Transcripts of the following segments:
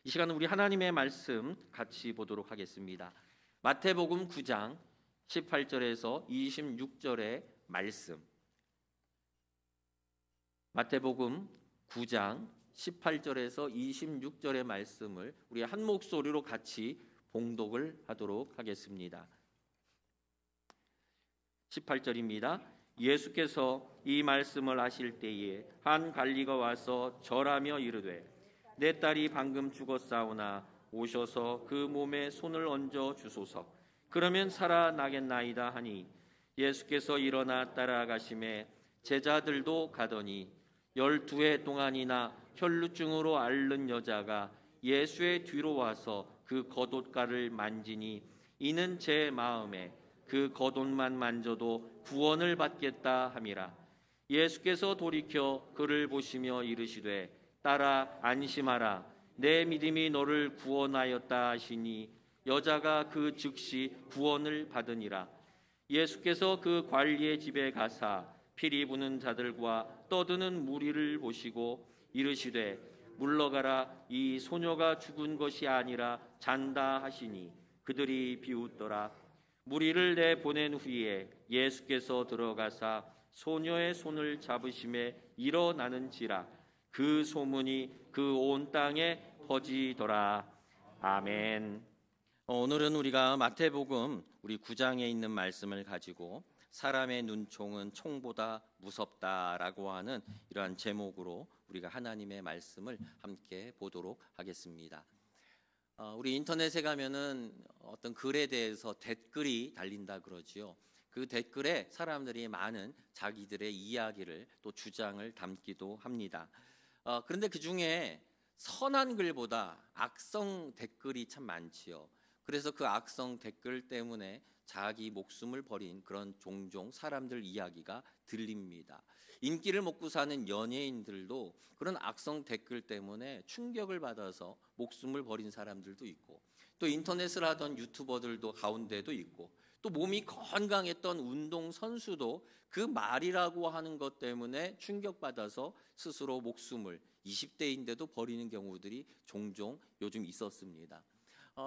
이 시간은 우리 하나님의 말씀 같이 보도록 하겠습니다. 마태복음 9장 18절에서 26절의 말씀. 마태복음 9장 18절에서 26절의 말씀을 우리 한 목소리로 같이 봉독을 하도록 하겠습니다. 18절입니다. 예수께서 이 말씀을 하실 때에 한 관리가 와서 절하며 이르되 내 딸이 방금 죽었사오나 오셔서 그 몸에 손을 얹어 주소서. 그러면 살아나겠나이다 하니 예수께서 일어나 따라가심에 제자들도 가더니 12해 동안이나 혈루증으로 앓는 여자가 예수의 뒤로 와서 그 겉옷가를 만지니 이는 제 마음에 그 겉옷만 만져도 구원을 받겠다 함이라. 예수께서 돌이켜 그를 보시며 이르시되 딸아 안심하라 내 믿음이 너를 구원하였다 하시니 여자가 그 즉시 구원을 받으니라. 예수께서 그 관리의 집에 가사 피리 부는 자들과 떠드는 무리를 보시고 이르시되 물러가라 이 소녀가 죽은 것이 아니라 잔다 하시니 그들이 비웃더라. 무리를 내보낸 후에 예수께서 들어가사 소녀의 손을 잡으심에 일어나는지라. 그 소문이 그 온 땅에 퍼지더라. 아멘. 오늘은 우리가 마태복음 우리 9장에 있는 말씀을 가지고 사람의 눈총은 총보다 무섭다라고 하는 이러한 제목으로 우리가 하나님의 말씀을 함께 보도록 하겠습니다. 우리 인터넷에 가면은 어떤 글에 대해서 댓글이 달린다 그러지요. 그 댓글에 사람들이 많은 자기들의 이야기를 또 주장을 담기도 합니다. 그런데 그 중에 선한 글보다 악성 댓글이 참 많지요. 그래서 그 악성 댓글 때문에 자기 목숨을 버린 그런 종종 사람들 이야기가 들립니다. 인기를 먹고 사는 연예인들도 그런 악성 댓글 때문에 충격을 받아서 목숨을 버린 사람들도 있고, 또 인터넷을 하던 유튜버들도 가운데도 있고, 또 몸이 건강했던 운동선수도 그 말이라고 하는 것 때문에 충격받아서 스스로 목숨을 20대인데도 버리는 경우들이 종종 요즘 있었습니다.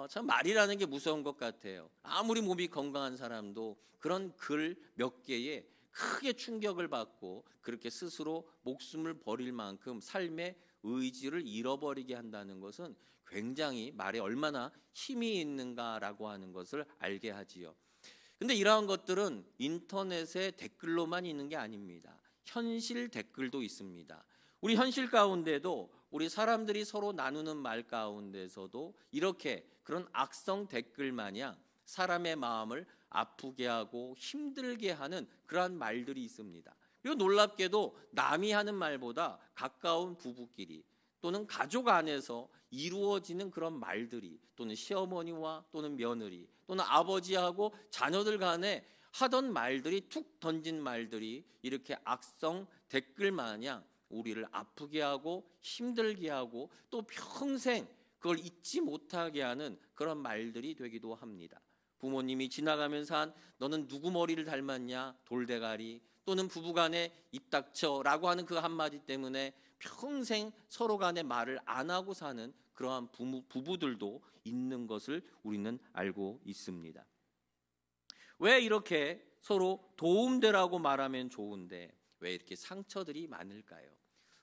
참 말이라는 게 무서운 것 같아요. 아무리 몸이 건강한 사람도 그런 글 몇 개에 크게 충격을 받고 그렇게 스스로 목숨을 버릴 만큼 삶의 의지를 잃어버리게 한다는 것은 굉장히 말에 얼마나 힘이 있는가라고 하는 것을 알게 하지요. 근데 이러한 것들은 인터넷의 댓글로만 있는 게 아닙니다. 현실 댓글도 있습니다. 우리 현실 가운데도 우리 사람들이 서로 나누는 말 가운데서도 이렇게 그런 악성 댓글 마냥 사람의 마음을 아프게 하고 힘들게 하는 그러한 말들이 있습니다. 그리고 놀랍게도 남이 하는 말보다 가까운 부부끼리 또는 가족 안에서 이루어지는 그런 말들이, 또는 시어머니와 또는 며느리 또는 아버지하고 자녀들 간에 하던 말들이, 툭 던진 말들이 이렇게 악성 댓글 마냥 우리를 아프게 하고 힘들게 하고 또 평생 그걸 잊지 못하게 하는 그런 말들이 되기도 합니다. 부모님이 지나가면서 한 너는 누구 머리를 닮았냐, 돌대가리, 또는 부부간에 입 닥쳐라고 하는 그 한마디 때문에 평생 서로 간에 말을 안 하고 사는 그러한 부부들도 있는 것을 우리는 알고 있습니다. 왜 이렇게 서로 도움되라고 말하면 좋은데 왜 이렇게 상처들이 많을까요?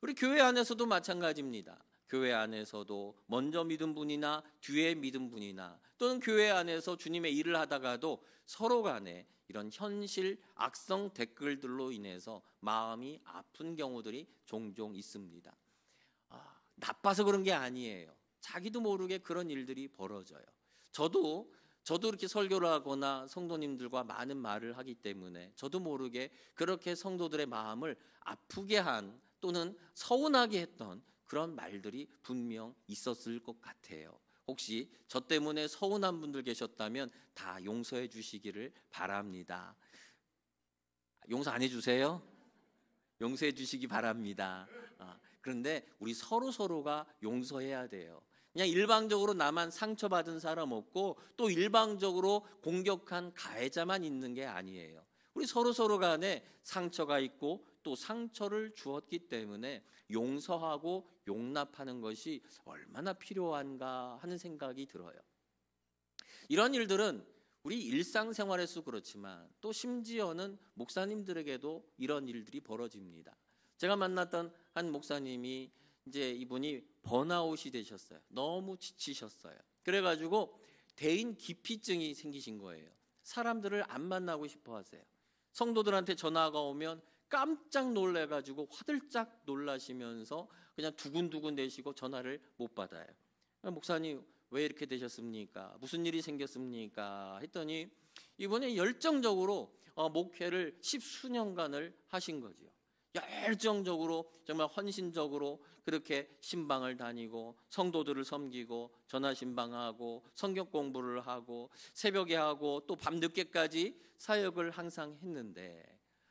우리 교회 안에서도 마찬가지입니다. 교회 안에서도 먼저 믿은 분이나 뒤에 믿은 분이나 또는 교회 안에서 주님의 일을 하다가도 서로 간에 이런 현실 악성 댓글들로 인해서 마음이 아픈 경우들이 종종 있습니다. 나빠서 그런 게 아니에요. 자기도 모르게 그런 일들이 벌어져요. 저도 이렇게 설교를 하거나 성도님들과 많은 말을 하기 때문에 저도 모르게 그렇게 성도들의 마음을 아프게 한 또는 서운하게 했던 그런 말들이 분명 있었을 것 같아요. 혹시 저 때문에 서운한 분들 계셨다면 다 용서해 주시기를 바랍니다. 용서 안 해주세요? 용서해 주시기 바랍니다. 그런데 우리 서로가 용서해야 돼요. 그냥 일방적으로 나만 상처받은 사람 없고 또 일방적으로 공격한 가해자만 있는 게 아니에요. 우리 서로 간에 상처가 있고 또 상처를 주었기 때문에 용서하고 용납하는 것이 얼마나 필요한가 하는 생각이 들어요. 이런 일들은 우리 일상생활에서 그렇지만 또 심지어는 목사님들에게도 이런 일들이 벌어집니다. 제가 만났던 한 목사님이 이제 이분이 번아웃이 되셨어요. 너무 지치셨어요. 그래가지고 대인 기피증이 생기신 거예요. 사람들을 안 만나고 싶어 하세요. 성도들한테 전화가 오면 깜짝 놀래가지고 화들짝 놀라시면서 그냥 두근두근 대시고 전화를 못 받아요. 목사님 왜 이렇게 되셨습니까? 무슨 일이 생겼습니까? 했더니 이분이 열정적으로 목회를 10수년간을 하신 거죠. 열정적으로 정말 헌신적으로 그렇게 신방을 다니고 성도들을 섬기고 전화 신방하고 성경 공부를 하고 새벽에 하고 또 밤늦게까지 사역을 항상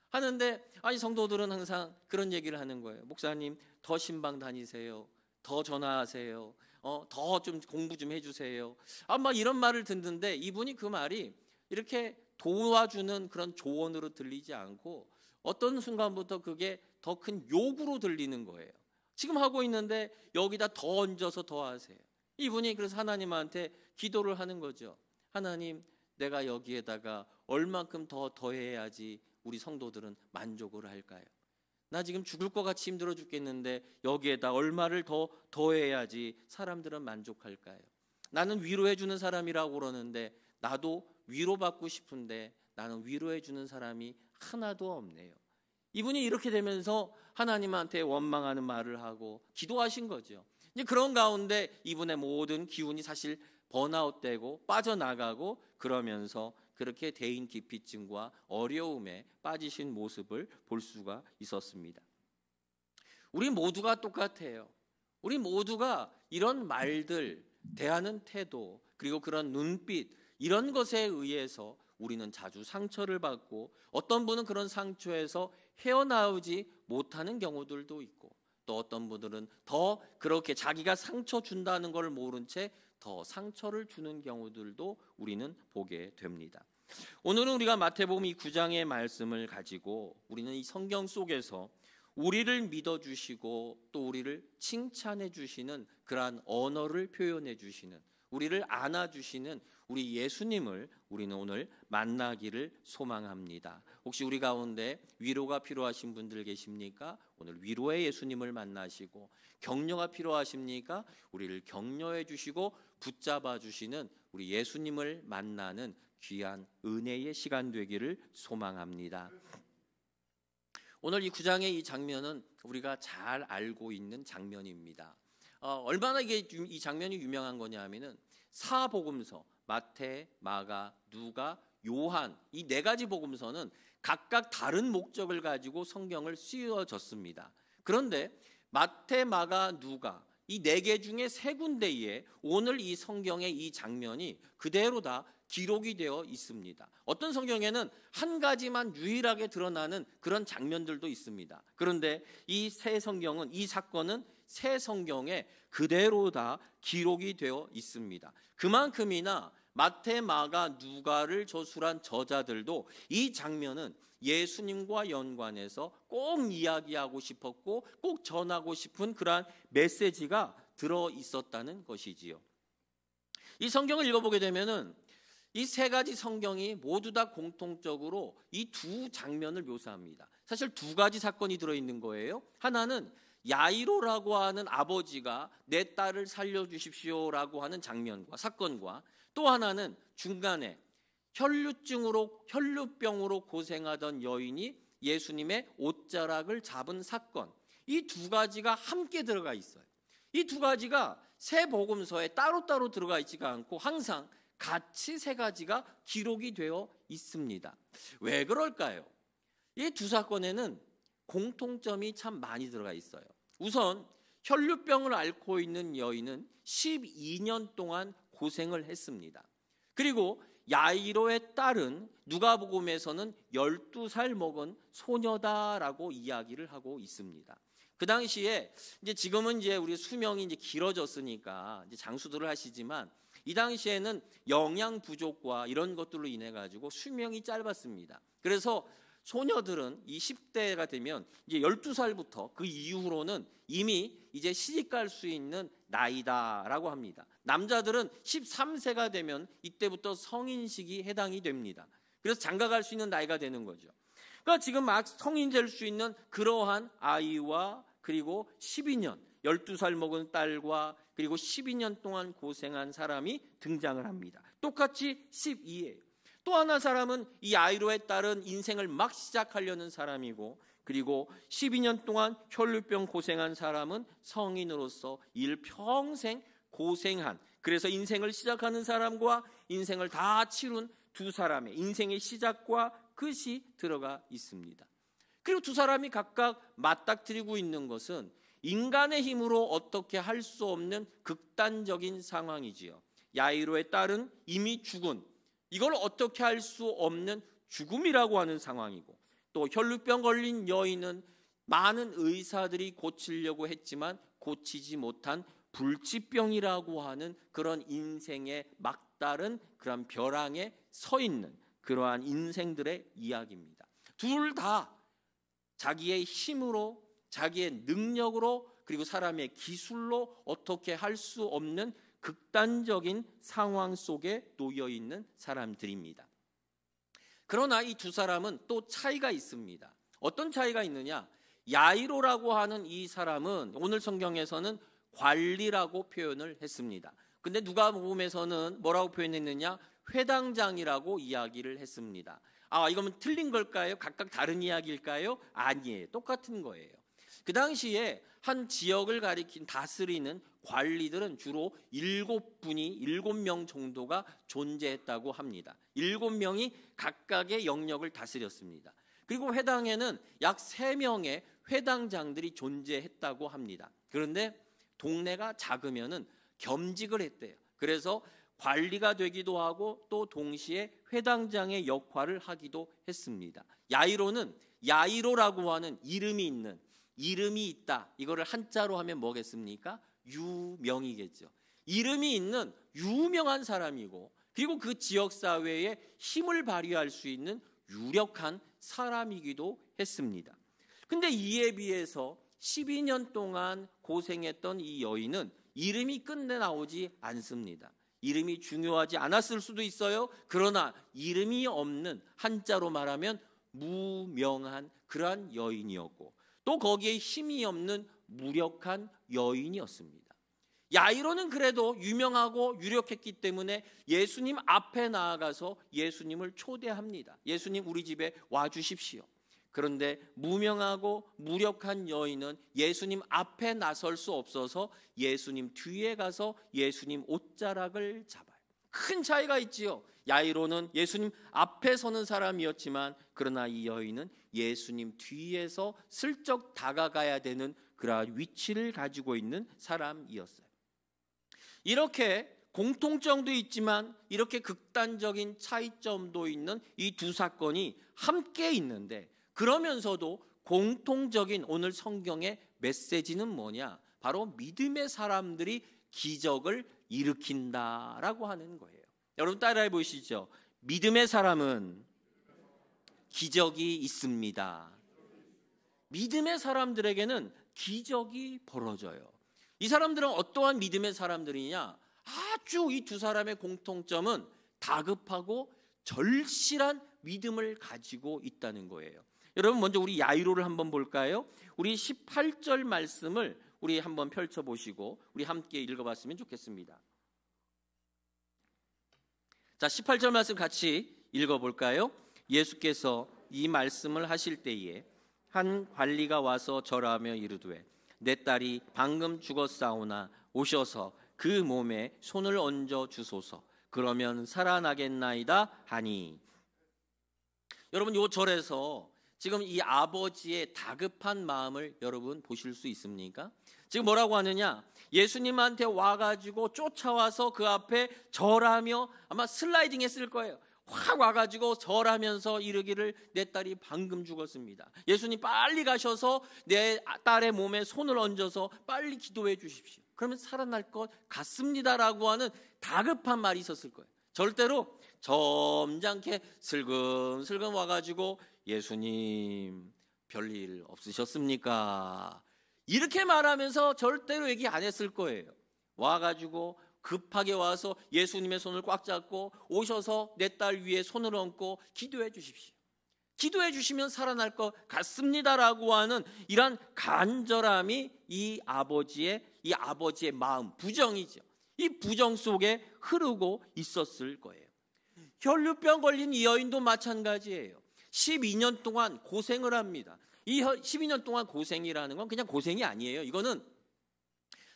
하는데 아니 성도들은 항상 그런 얘기를 하는 거예요. 목사님 더 신방 다니세요. 더 전화하세요. 더 좀 공부 좀 해주세요. 막 이런 말을 듣는데 이분이 그 말이 이렇게 도와주는 그런 조언으로 들리지 않고 어떤 순간부터 그게 더 큰 요구로 들리는 거예요. 지금 하고 있는데 여기다 더 얹어서 더 하세요. 이분이 그래서 하나님한테 기도를 하는 거죠. 하나님, 내가 여기에다가 얼만큼 더 더해야지 우리 성도들은 만족을 할까요? 나 지금 죽을 것 같이 힘들어 죽겠는데 여기에다 얼마를 더 더해야지 사람들은 만족할까요? 나는 위로해 주는 사람이라고 그러는데 나도 위로받고 싶은데 나는 위로해 주는 사람이 하나도 없네요. 이분이 이렇게 되면서 하나님한테 원망하는 말을 하고 기도하신 거죠. 이제 그런 가운데 이분의 모든 기운이 사실 번아웃되고 빠져나가고 그러면서 그렇게 대인 기피증과 어려움에 빠지신 모습을 볼 수가 있었습니다. 우리 모두가 똑같아요. 우리 모두가 이런 말들, 대하는 태도, 그리고 그런 눈빛, 이런 것에 의해서 우리는 자주 상처를 받고 어떤 분은 그런 상처에서 헤어나오지 못하는 경우들도 있고 또 어떤 분들은 더 그렇게 자기가 상처 준다는 걸 모른 채 더 상처를 주는 경우들도 우리는 보게 됩니다. 오늘은 우리가 마태복음 이 9장의 말씀을 가지고 우리는 이 성경 속에서 우리를 믿어주시고 또 우리를 칭찬해 주시는 그러한 언어를 표현해 주시는 우리를 안아주시는 우리 예수님을 우리는 오늘 만나기를 소망합니다. 혹시 우리 가운데 위로가 필요하신 분들 계십니까? 오늘 위로의 예수님을 만나시고 격려가 필요하십니까? 우리를 격려해 주시고 붙잡아 주시는 우리 예수님을 만나는 귀한 은혜의 시간 되기를 소망합니다. 오늘 이 9장의 이 장면은 우리가 잘 알고 있는 장면입니다. 얼마나 이 장면이 유명한 거냐면은 사복음서 마태, 마가, 누가, 요한 이 네 가지 복음서는 각각 다른 목적을 가지고 성경을 쓰여졌습니다. 그런데 마태, 마가, 누가 이 네 개 중에 세 군데에 오늘 이 성경의 이 장면이 그대로 다 기록이 되어 있습니다. 어떤 성경에는 한 가지만 유일하게 드러나는 그런 장면들도 있습니다. 그런데 이 세 성경은 이 사건은 새 성경에 그대로 다 기록이 되어 있습니다. 그만큼이나 마태, 마가, 누가를 저술한 저자들도 이 장면은 예수님과 연관해서 꼭 이야기하고 싶었고 꼭 전하고 싶은 그러한 메시지가 들어 있었다는 것이지요. 이 성경을 읽어보게 되면은 이 세 가지 성경이 모두 다 공통적으로 이 두 장면을 묘사합니다. 사실 두 가지 사건이 들어있는 거예요. 하나는 야이로라고 하는 아버지가 내 딸을 살려주십시오라고 하는 장면과 사건과 또 하나는 중간에 혈루병으로 고생하던 여인이 예수님의 옷자락을 잡은 사건, 이 두 가지가 함께 들어가 있어요. 이 두 가지가 세 복음서에 따로따로 들어가 있지가 않고 항상 같이 세 가지가 기록이 되어 있습니다. 왜 그럴까요? 이 두 사건에는 공통점이 참 많이 들어가 있어요. 우선 혈루병을 앓고 있는 여인은 12년 동안 고생을 했습니다. 그리고 야이로의 딸은 누가복음에서는 12살 먹은 소녀다라고 이야기를 하고 있습니다. 그 당시에 지금은 우리 수명이 길어졌으니까 장수들을 하시지만 이 당시에는 영양 부족과 이런 것들로 인해 가지고 수명이 짧았습니다. 그래서 소녀들은 이 10대가 되면 이제 12살부터 그 이후로는 이미 이제 시집갈 수 있는 나이다라고 합니다. 남자들은 13세가 되면 이때부터 성인식이 해당이 됩니다. 그래서 장가갈 수 있는 나이가 되는 거죠. 그러니까 지금 막 성인 될 수 있는 그러한 아이와 그리고 12년 12살 먹은 딸과 그리고 12년 동안 고생한 사람이 등장을 합니다. 똑같이 12예요. 또 하나 사람은 이 야이로의 딸은 인생을 막 시작하려는 사람이고, 그리고 12년 동안 혈루병 고생한 사람은 성인으로서 일평생 고생한, 그래서 인생을 시작하는 사람과 인생을 다 치룬 두 사람의 인생의 시작과 끝이 들어가 있습니다. 그리고 두 사람이 각각 맞닥뜨리고 있는 것은 인간의 힘으로 어떻게 할 수 없는 극단적인 상황이지요. 야이로의 딸은 이미 죽은, 이걸 어떻게 할 수 없는 죽음이라고 하는 상황이고, 또 혈루병 걸린 여인은 많은 의사들이 고치려고 했지만 고치지 못한 불치병이라고 하는 그런 인생의 막다른 그런 벼랑에 서 있는 그러한 인생들의 이야기입니다. 둘 다 자기의 힘으로, 자기의 능력으로, 그리고 사람의 기술로 어떻게 할 수 없는 극단적인 상황 속에 놓여 있는 사람들입니다. 그러나 이 두 사람은 또 차이가 있습니다. 어떤 차이가 있느냐? 야이로라고 하는 이 사람은 오늘 성경에서는 관리라고 표현을 했습니다. 근데 누가복음에서는 뭐라고 표현했느냐? 회당장이라고 이야기를 했습니다. 이거는 틀린 걸까요? 각각 다른 이야기일까요? 아니에요. 똑같은 거예요. 그 당시에 한 지역을 가리킨 다스리는 관리들은 주로 7명 정도가 존재했다고 합니다. 7명이 각각의 영역을 다스렸습니다. 그리고 회당에는 약 3명의 회당장들이 존재했다고 합니다. 그런데 동네가 작으면은 겸직을 했대요. 그래서 관리가 되기도 하고 또 동시에 회당장의 역할을 하기도 했습니다. 야이로는 야이로라고 하는 이름이 있다. 이거를 한자로 하면 뭐겠습니까? 유명이겠죠. 이름이 있는 유명한 사람이고, 그리고 그 지역 사회에 힘을 발휘할 수 있는 유력한 사람이기도 했습니다. 근데 이에 비해서 12년 동안 고생했던 이 여인은 이름이 끝내 나오지 않습니다. 이름이 중요하지 않았을 수도 있어요. 그러나 이름이 없는, 한자로 말하면 무명한 그러한 여인이었고, 또 거기에 힘이 없는 무력한 여인이었습니다. 야이로는 그래도 유명하고 유력했기 때문에 예수님 앞에 나아가서 예수님을 초대합니다. 예수님, 우리 집에 와주십시오. 그런데 무명하고 무력한 여인은 예수님 앞에 나설 수 없어서 예수님 뒤에 가서 예수님 옷자락을 잡아요. 큰 차이가 있지요. 야이로는 예수님 앞에 서는 사람이었지만, 그러나 이 여인은 예수님 뒤에서 슬쩍 다가가야 되는 그러한 위치를 가지고 있는 사람이었어요. 이렇게 공통점도 있지만 이렇게 극단적인 차이점도 있는 이 두 사건이 함께 있는데, 그러면서도 공통적인 오늘 성경의 메시지는 뭐냐? 바로 믿음의 사람들이 기적을 일으킨다라고 하는 거예요. 여러분 따라해 보시죠. 믿음의 사람은 기적이 있습니다. 믿음의 사람들에게는 기적이 벌어져요. 이 사람들은 어떠한 믿음의 사람들이냐? 아주 이 두 사람의 공통점은 다급하고 절실한 믿음을 가지고 있다는 거예요. 여러분 먼저 우리 야이로를 한번 볼까요? 우리 18절 말씀을 우리 한번 펼쳐보시고 우리 함께 읽어봤으면 좋겠습니다. 자, 18절 말씀 같이 읽어볼까요? 예수께서 이 말씀을 하실 때에 한 관리가 와서 절하며 이르되 내 딸이 방금 죽었사오나 오셔서 그 몸에 손을 얹어 주소서. 그러면 살아나겠나이다 하니. 여러분 이 절에서 지금 이 아버지의 다급한 마음을 여러분 보실 수 있습니까? 지금 뭐라고 하느냐? 예수님한테 와가지고 쫓아와서 그 앞에 절하며, 아마 슬라이딩 했을 거예요. 확 와가지고 절하면서 이르기를 내 딸이 방금 죽었습니다. 예수님 빨리 가셔서 내 딸의 몸에 손을 얹어서 빨리 기도해 주십시오. 그러면 살아날 것 같습니다라고 하는 다급한 말이 있었을 거예요. 절대로 점잖게 슬금슬금 와가지고 예수님 별일 없으셨습니까? 이렇게 말하면서 절대로 얘기 안 했을 거예요. 와가지고 급하게 와서 예수님의 손을 꽉 잡고 오셔서 내 딸 위에 손을 얹고 기도해 주십시오. 기도해 주시면 살아날 것 같습니다라고 하는 이런 간절함이 이 아버지의 마음, 부정이죠. 이 부정 속에 흐르고 있었을 거예요. 혈류병 걸린 이 여인도 마찬가지예요. 12년 동안 고생을 합니다. 이 12년 동안 고생이라는 건 그냥 고생이 아니에요. 이거는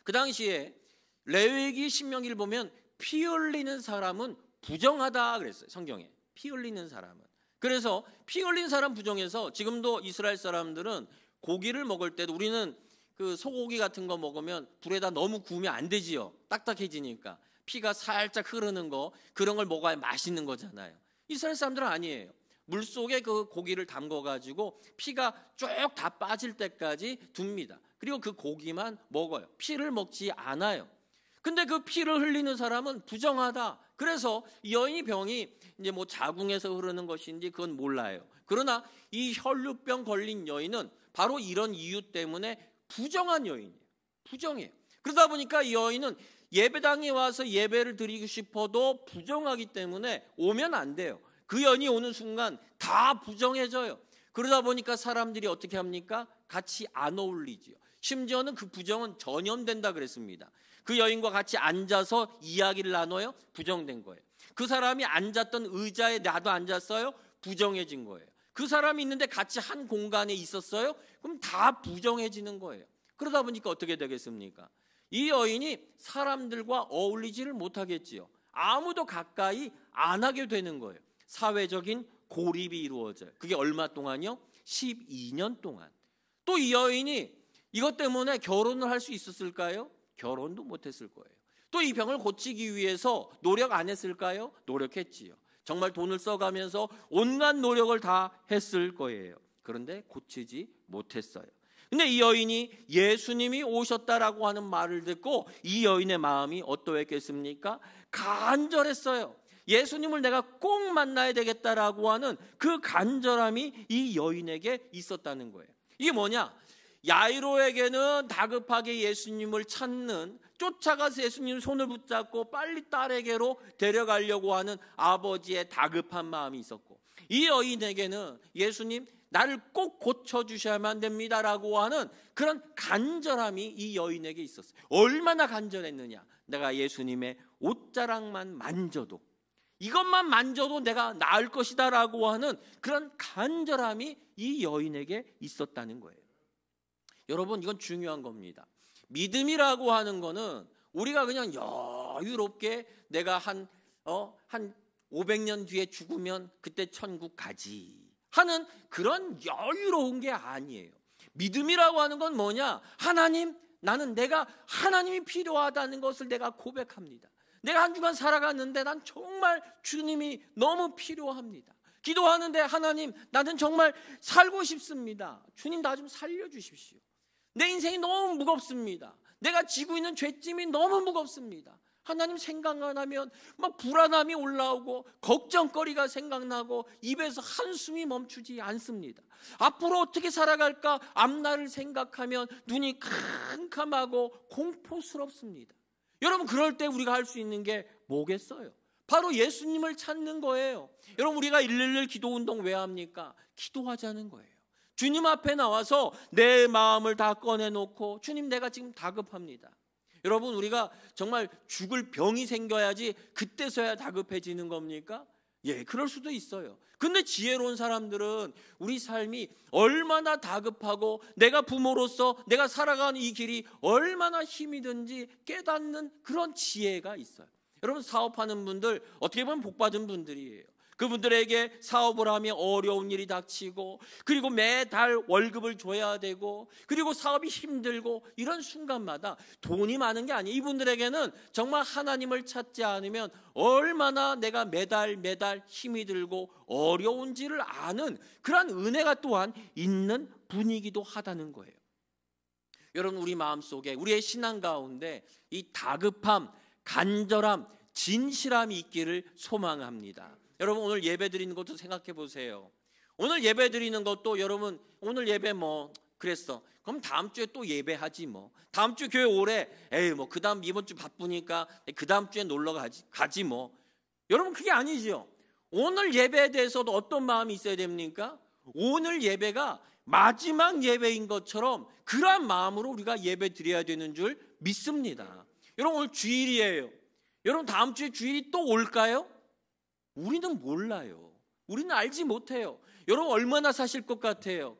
그 당시에 레위기 신명기를 보면 피 흘리는 사람은 부정하다 그랬어요. 성경에 피 흘리는 사람은. 그래서 피 흘린 사람 부정해서 지금도 이스라엘 사람들은 고기를 먹을 때도 우리는 그 소고기 같은 거 먹으면 불에다 너무 구우면 안 되지요. 딱딱해지니까. 피가 살짝 흐르는 거 그런 걸 먹어야 맛있는 거잖아요. 이스라엘 사람들은 아니에요. 물속에 그 고기를 담궈가지고 피가 쭉 다 빠질 때까지 둡니다. 그리고 그 고기만 먹어요. 피를 먹지 않아요. 근데 그 피를 흘리는 사람은 부정하다. 그래서 이 여인이 병이 이제 뭐 자궁에서 흐르는 것인지 그건 몰라요. 그러나 이 혈류병 걸린 여인은 바로 이런 이유 때문에 부정한 여인이에요. 부정해요. 그러다 보니까 이 여인은 예배당에 와서 예배를 드리고 싶어도 부정하기 때문에 오면 안 돼요. 그 여인이 오는 순간 다 부정해져요. 그러다 보니까 사람들이 어떻게 합니까? 같이 안 어울리지요. 심지어는 그 부정은 전염된다 그랬습니다. 그 여인과 같이 앉아서 이야기를 나눠요. 부정된 거예요. 그 사람이 앉았던 의자에 나도 앉았어요. 부정해진 거예요. 그 사람이 있는데 같이 한 공간에 있었어요. 그럼 다 부정해지는 거예요. 그러다 보니까 어떻게 되겠습니까? 이 여인이 사람들과 어울리지를 못하겠지요. 아무도 가까이 안 하게 되는 거예요. 사회적인 고립이 이루어져요. 그게 얼마 동안요? 12년 동안. 또 이 여인이 이것 때문에 결혼을 할 수 있었을까요? 결혼도 못했을 거예요. 또 이 병을 고치기 위해서 노력 안 했을까요? 노력했지요. 정말 돈을 써가면서 온갖 노력을 다 했을 거예요. 그런데 고치지 못했어요. 근데 이 여인이 예수님이 오셨다라고 하는 말을 듣고 이 여인의 마음이 어떠했겠습니까? 간절했어요. 예수님을 내가 꼭 만나야 되겠다라고 하는 그 간절함이 이 여인에게 있었다는 거예요. 이게 뭐냐? 야이로에게는 다급하게 예수님을 찾는, 쫓아가서 예수님 손을 붙잡고 빨리 딸에게로 데려가려고 하는 아버지의 다급한 마음이 있었고, 이 여인에게는 예수님 나를 꼭 고쳐주셔야만 됩니다라고 하는 그런 간절함이 이 여인에게 있었어요. 얼마나 간절했느냐? 내가 예수님의 옷자락만 만져도, 이것만 만져도 내가 나을 것이다라고 하는 그런 간절함이 이 여인에게 있었다는 거예요. 여러분, 이건 중요한 겁니다. 믿음이라고 하는 거는 우리가 그냥 여유롭게 내가 한 500년 뒤에 죽으면 그때 천국 가지 하는 그런 여유로운 게 아니에요. 믿음이라고 하는 건 뭐냐? 하나님, 나는 내가 하나님이 필요하다는 것을 내가 고백합니다. 내가 한 주간 살아갔는데 난 정말 주님이 너무 필요합니다. 기도하는데 하나님, 나는 정말 살고 싶습니다. 주님, 나 좀 살려주십시오. 내 인생이 너무 무겁습니다. 내가 지고 있는 죄짐이 너무 무겁습니다. 하나님, 생각만 하면 막 불안함이 올라오고 걱정거리가 생각나고 입에서 한숨이 멈추지 않습니다. 앞으로 어떻게 살아갈까 앞날을 생각하면 눈이 캄캄하고 공포스럽습니다. 여러분, 그럴 때 우리가 할 수 있는 게 뭐겠어요? 바로 예수님을 찾는 거예요. 여러분, 우리가 111 기도운동 왜 합니까? 기도하자는 거예요. 주님 앞에 나와서 내 마음을 다 꺼내놓고, 주님, 내가 지금 다급합니다. 여러분, 우리가 정말 죽을 병이 생겨야지 그때서야 다급해지는 겁니까? 예, 그럴 수도 있어요. 근데 지혜로운 사람들은 우리 삶이 얼마나 다급하고 내가 부모로서 내가 살아가는 이 길이 얼마나 힘이 든지 깨닫는 그런 지혜가 있어요. 여러분, 사업하는 분들 어떻게 보면 복받은 분들이에요. 그분들에게 사업을 하며 어려운 일이 닥치고, 그리고 매달 월급을 줘야 되고, 그리고 사업이 힘들고, 이런 순간마다 돈이 많은 게 아니에요. 이분들에게는 정말 하나님을 찾지 않으면 얼마나 내가 매달 힘이 들고 어려운지를 아는 그런 은혜가 또한 있는 분이기도 하다는 거예요. 여러분, 우리 마음속에, 우리의 신앙 가운데 이 다급함, 간절함, 진실함이 있기를 소망합니다. 여러분, 오늘 예배 드리는 것도 생각해 보세요. 오늘 예배 드리는 것도, 여러분, 오늘 예배 그랬어. 그럼 다음 주에 또 예배하지 뭐. 다음 주 교회 오래, 그 다음 이번 주 바쁘니까 그 다음 주에 놀러 가지 뭐. 여러분, 그게 아니죠. 오늘 예배에 대해서도 어떤 마음이 있어야 됩니까? 오늘 예배가 마지막 예배인 것처럼 그러한 마음으로 우리가 예배 드려야 되는 줄 믿습니다. 여러분, 오늘 주일이에요. 여러분, 다음 주에 주일이 또 올까요? 우리는 몰라요. 우리는 알지 못해요. 여러분, 얼마나 사실 것 같아요?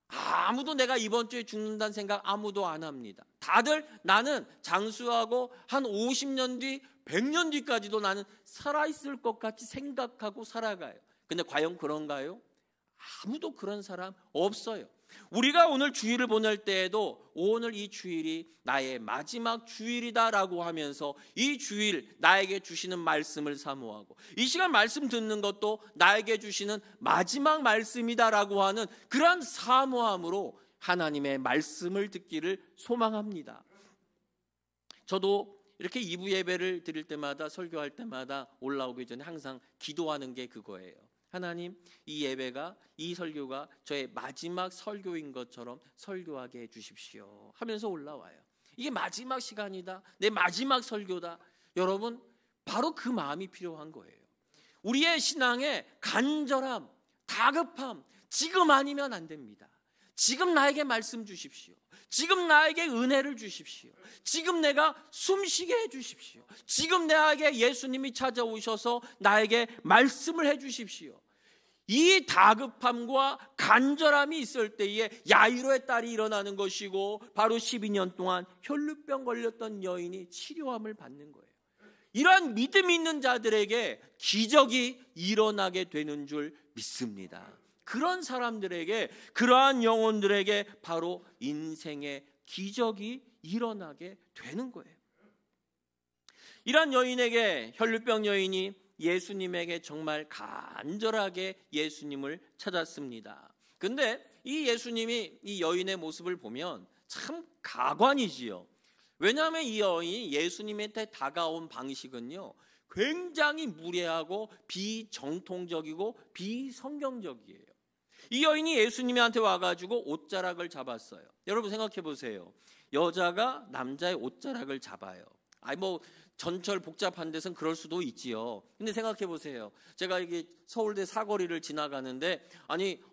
아무도 내가 이번 주에 죽는다는 생각 아무도 안 합니다. 다들 나는 장수하고 한 50년 뒤, 100년 뒤까지도 나는 살아있을 것 같이 생각하고 살아가요. 근데 과연 그런가요? 아무도 그런 사람 없어요. 우리가 오늘 주일을 보낼 때에도 오늘 이 주일이 나의 마지막 주일이다라고 하면서 이 주일 나에게 주시는 말씀을 사모하고, 이 시간 말씀 듣는 것도 나에게 주시는 마지막 말씀이다라고 하는 그러한 사모함으로 하나님의 말씀을 듣기를 소망합니다. 저도 이렇게 2부 예배를 드릴 때마다, 설교할 때마다 올라오기 전에 항상 기도하는 게 그거예요. 하나님, 이 예배가, 이 설교가 저의 마지막 설교인 것처럼 설교하게 해주십시오 하면서 올라와요. 이게 마지막 시간이다, 내 마지막 설교다. 여러분, 바로 그 마음이 필요한 거예요. 우리의 신앙에 간절함, 다급함, 지금 아니면 안 됩니다. 지금 나에게 말씀 주십시오. 지금 나에게 은혜를 주십시오. 지금 내가 숨쉬게 해주십시오. 지금 나에게 예수님이 찾아오셔서 나에게 말씀을 해주십시오. 이 다급함과 간절함이 있을 때에 야이로의 딸이 일어나는 것이고, 바로 12년 동안 혈루병 걸렸던 여인이 치료함을 받는 거예요. 이러한 믿음이 있는 자들에게 기적이 일어나게 되는 줄 믿습니다. 그런 사람들에게, 그러한 영혼들에게 바로 인생의 기적이 일어나게 되는 거예요. 이러한 여인에게, 혈루병 여인이 예수님에게 정말 간절하게 예수님을 찾았습니다. 근데 이 예수님이 이 여인의 모습을 보면 참 가관이지요. 왜냐하면 이 여인이 예수님한테 다가온 방식은요, 굉장히 무례하고 비정통적이고 비성경적이에요. 이 여인이 예수님한테 와가지고 옷자락을 잡았어요. 여러분, 생각해 보세요. 여자가 남자의 옷자락을 잡아요. 전철 복잡한 데서는 그럴 수도 있지요. 근데 생각해 보세요. 제가 이게 서울대 사거리를 지나가는데,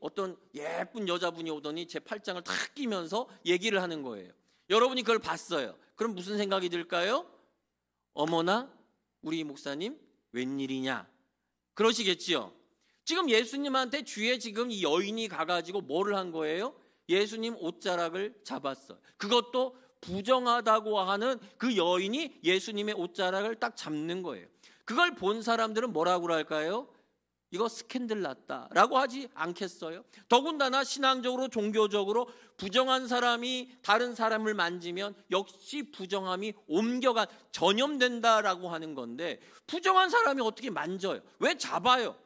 어떤 예쁜 여자분이 오더니 제 팔짱을 탁 끼면서 얘기를 하는 거예요. 여러분이 그걸 봤어요. 그럼 무슨 생각이 들까요? 어머나, 우리 목사님 웬일이냐, 그러시겠지요. 지금 예수님한테 주위에 지금 이 여인이 가가지고 뭐를 한 거예요? 예수님 옷자락을 잡았어요. 그것도 부정하다고 하는 그 여인이 예수님의 옷자락을 딱 잡는 거예요. 그걸 본 사람들은 뭐라고 할까요? 이거 스캔들 났다라고 하지 않겠어요? 더군다나 신앙적으로, 종교적으로 부정한 사람이 다른 사람을 만지면 역시 부정함이 옮겨가 전염된다라고 하는 건데, 부정한 사람이 어떻게 만져요? 왜 잡아요?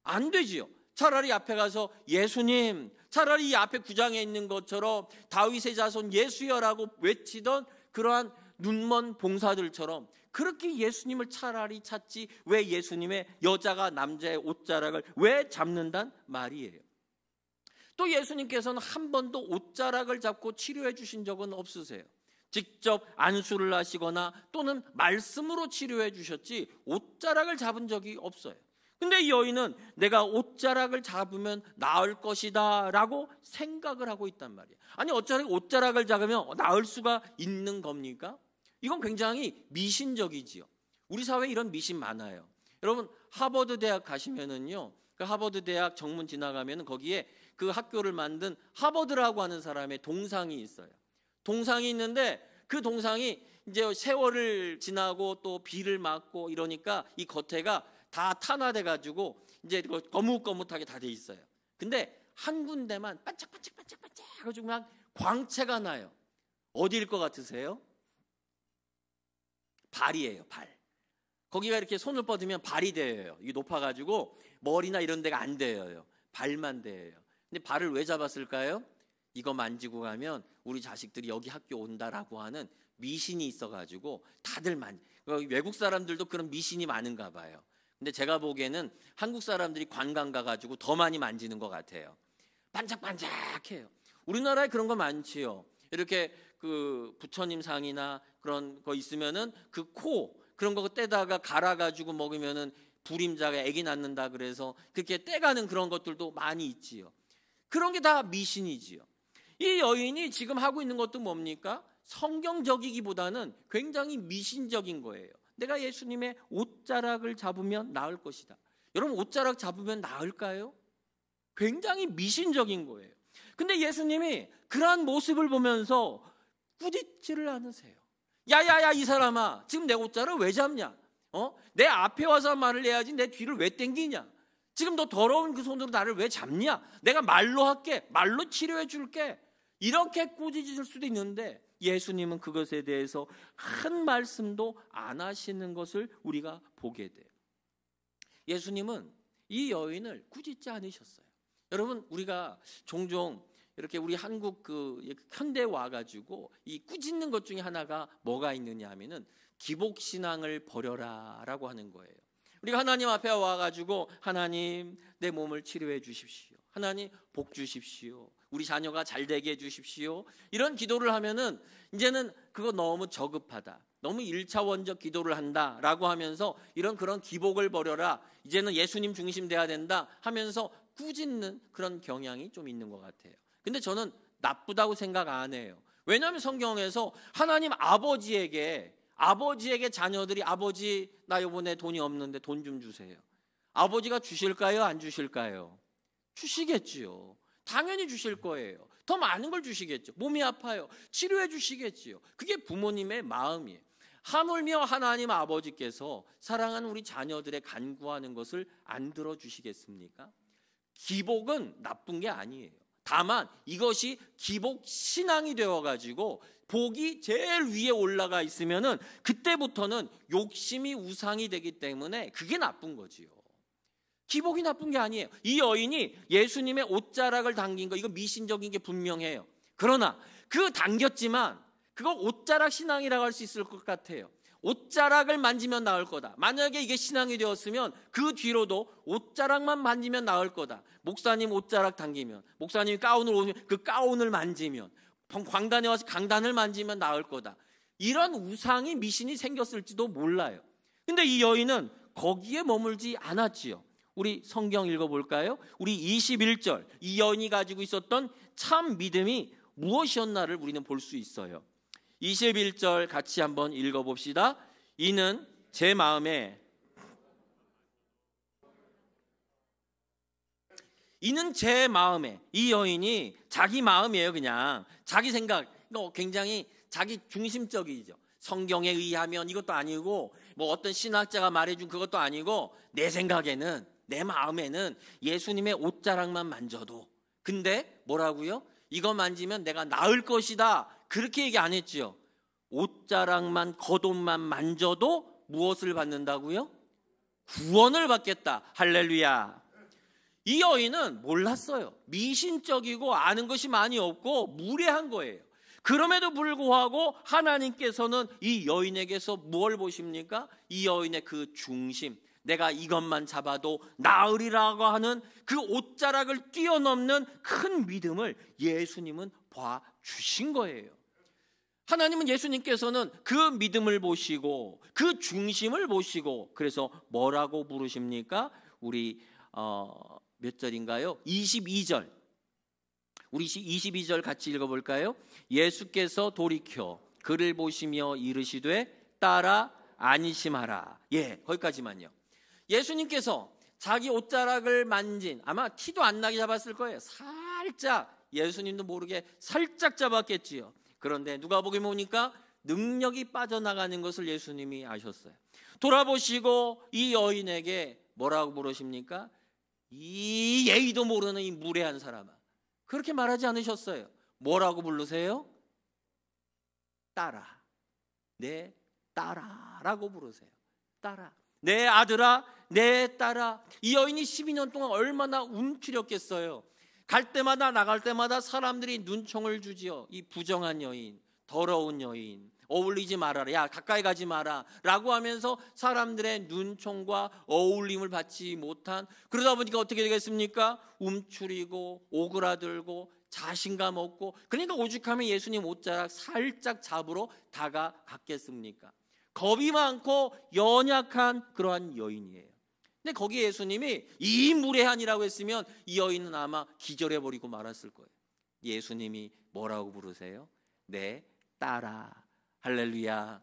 안 되지요. 차라리 앞에 가서 예수님, 차라리 이 앞에 구장에 있는 것처럼 다윗의 자손 예수여라고 외치던 그러한 눈먼 봉사들처럼 그렇게 예수님을 차라리 찾지, 왜 예수님의 여자가 남자의 옷자락을 왜 잡는단 말이에요. 또 예수님께서는 한 번도 옷자락을 잡고 치료해 주신 적은 없으세요. 직접 안수를 하시거나 또는 말씀으로 치료해 주셨지 옷자락을 잡은 적이 없어요. 근데 이 여인은 내가 옷자락을 잡으면 나을 것이다 라고 생각을 하고 있단 말이에요. 어차피 옷자락을 잡으면 나을 수가 있는 겁니까? 이건 굉장히 미신적이지요. 우리 사회에 이런 미신 많아요. 여러분, 하버드 대학 가시면은요, 그 하버드 대학 정문 지나가면 거기에 그 학교를 만든 하버드라고 하는 사람의 동상이 있어요. 동상이 있는데 그 동상이 이제 세월을 지나고 또 비를 맞고 이러니까 이 겉에가 다 탄화돼 가지고 이제 거뭇거뭇하게 다 돼 있어요. 근데 한 군데만 반짝반짝반짝반짝 가지고 막 광채가 나요. 어디일 것 같으세요? 발이에요, 발. 거기가 이렇게 손을 뻗으면 발이 되어요. 이게 높아가지고 머리나 이런 데가 안 되어요. 발만 되어요. 근데 발을 왜 잡았을까요? 이거 만지고 가면 우리 자식들이 여기 학교 온다라고 하는 미신이 있어가지고 다들 외국 사람들도 그런 미신이 많은가 봐요. 근데 제가 보기에는 한국 사람들이 관광 가가지고 더 많이 만지는 것 같아요. 반짝반짝해요. 우리나라에 그런 거 많지요. 이렇게 그 부처님 상이나 그런 거 있으면은 그 코 그런 거 떼다가 갈아가지고 먹으면은 불임자가 아기 낳는다 그래서 그렇게 떼가는 그런 것들도 많이 있지요. 그런 게 다 미신이지요. 이 여인이 지금 하고 있는 것도 뭡니까? 성경적이기보다는 굉장히 미신적인 거예요. 내가 예수님의 옷자락을 잡으면 나을 것이다. 여러분, 옷자락 잡으면 나을까요? 굉장히 미신적인 거예요. 근데 예수님이 그러한 모습을 보면서 꾸짖지를 않으세요. 야야야, 이 사람아, 지금 내 옷자락을 왜 잡냐? 내 앞에 와서 말을 해야지 내 뒤를 왜 당기냐? 지금 너 더러운 그 손으로 나를 왜 잡냐? 내가 말로 할게, 말로 치료해 줄게. 이렇게 꾸짖을 수도 있는데 예수님은 그것에 대해서 한 말씀도 안 하시는 것을 우리가 보게 돼요. 예수님은 이 여인을 꾸짖지 않으셨어요. 여러분, 우리가 종종 이렇게 우리 한국 그 현대에 와가지고 이 꾸짖는 것 중에 하나가 뭐가 있느냐 하면은 기복신앙을 버려라라고 하는 거예요. 우리가 하나님 앞에 와가지고 하나님 내 몸을 치료해 주십시오. 하나님 복 주십시오. 우리 자녀가 잘 되게 해주십시오. 이런 기도를 하면은 이제는 그거 너무 저급하다. 너무 1차원적 기도를 한다라고 하면서 그런 기복을 버려라. 이제는 예수님 중심 돼야 된다 하면서 꾸짖는 그런 경향이 좀 있는 것 같아요. 근데 저는 나쁘다고 생각 안 해요. 왜냐하면 성경에서 하나님 아버지에게 자녀들이 아버지 나 이번에 돈이 없는데 돈 좀 주세요. 아버지가 주실까요? 안 주실까요? 주시겠지요. 당연히 주실 거예요. 더 많은 걸 주시겠죠. 몸이 아파요. 치료해 주시겠지요. 그게 부모님의 마음이에요. 하물며 하나님 아버지께서 사랑하는 우리 자녀들의 간구하는 것을 안 들어주시겠습니까? 기복은 나쁜 게 아니에요. 다만 이것이 기복 신앙이 되어가지고 복이 제일 위에 올라가 있으면은 그때부터는 욕심이 우상이 되기 때문에 그게 나쁜 거지요. 기복이 나쁜 게 아니에요. 이 여인이 예수님의 옷자락을 당긴 거 이거 미신적인 게 분명해요. 그러나 그 당겼지만 그거 옷자락 신앙이라고 할 수 있을 것 같아요. 옷자락을 만지면 나을 거다. 만약에 이게 신앙이 되었으면 그 뒤로도 옷자락만 만지면 나을 거다. 목사님 옷자락 당기면, 목사님이 가운을 오면 그 가운을 만지면, 광단에 와서 강단을 만지면 나을 거다. 이런 우상이 미신이 생겼을지도 몰라요. 근데 이 여인은 거기에 머물지 않았지요. 우리 성경 읽어볼까요? 우리 21절 이 여인이 가지고 있었던 참 믿음이 무엇이었나를 우리는 볼 수 있어요. 21절 같이 한번 읽어봅시다. 이는 제 마음에 이 여인이 자기 마음이에요. 그냥 자기 생각, 굉장히 자기 중심적이죠. 성경에 의하면 이것도 아니고 뭐 어떤 신학자가 말해준 그것도 아니고 내 생각에는 내 마음에는 예수님의 옷자락만 만져도, 근데 뭐라고요? 이거 만지면 내가 나을 것이다 그렇게 얘기 안 했지요. 옷자락만 겉옷만 만져도 무엇을 받는다고요? 구원을 받겠다. 할렐루야. 이 여인은 몰랐어요. 미신적이고 아는 것이 많이 없고 무례한 거예요. 그럼에도 불구하고 하나님께서는 이 여인에게서 뭘 보십니까? 이 여인의 그 중심, 내가 이것만 잡아도 나으리라고 하는 그 옷자락을 뛰어넘는 큰 믿음을 예수님은 봐주신 거예요. 하나님은 예수님께서는 그 믿음을 보시고 그 중심을 보시고 그래서 뭐라고 부르십니까? 우리 몇 절인가요? 22절. 우리 22절 같이 읽어볼까요? 예수께서 돌이켜 그를 보시며 이르시되 따라 안심하라. 예, 거기까지만요. 예수님께서 자기 옷자락을 만진, 아마 티도 안 나게 잡았을 거예요. 살짝, 예수님도 모르게 살짝 잡았겠지요. 그런데 누가복음 보니까 능력이 빠져나가는 것을 예수님이 아셨어요. 돌아보시고 이 여인에게 뭐라고 부르십니까? 이 예의도 모르는 이 무례한 사람아. 그렇게 말하지 않으셨어요. 뭐라고 부르세요? 딸아, 내 딸아라고 부르세요. 딸아, 내 아들아, 내 딸아. 이 여인이 12년 동안 얼마나 움츠렸겠어요. 갈 때마다 나갈 때마다 사람들이 눈총을 주지요. 이 부정한 여인, 더러운 여인, 어울리지 말아라, 야 가까이 가지 마라 라고 하면서 사람들의 눈총과 어울림을 받지 못한, 그러다 보니까 어떻게 되겠습니까? 움츠리고 오그라들고 자신감 없고, 그러니까 오죽하면 예수님 옷자락 살짝 잡으러 다가갔겠습니까? 겁이 많고 연약한 그러한 여인이에요. 근데 거기에 예수님이 이 무례한이라고 했으면 이 여인은 아마 기절해버리고 말았을 거예요. 예수님이 뭐라고 부르세요? 내 딸아. 할렐루야.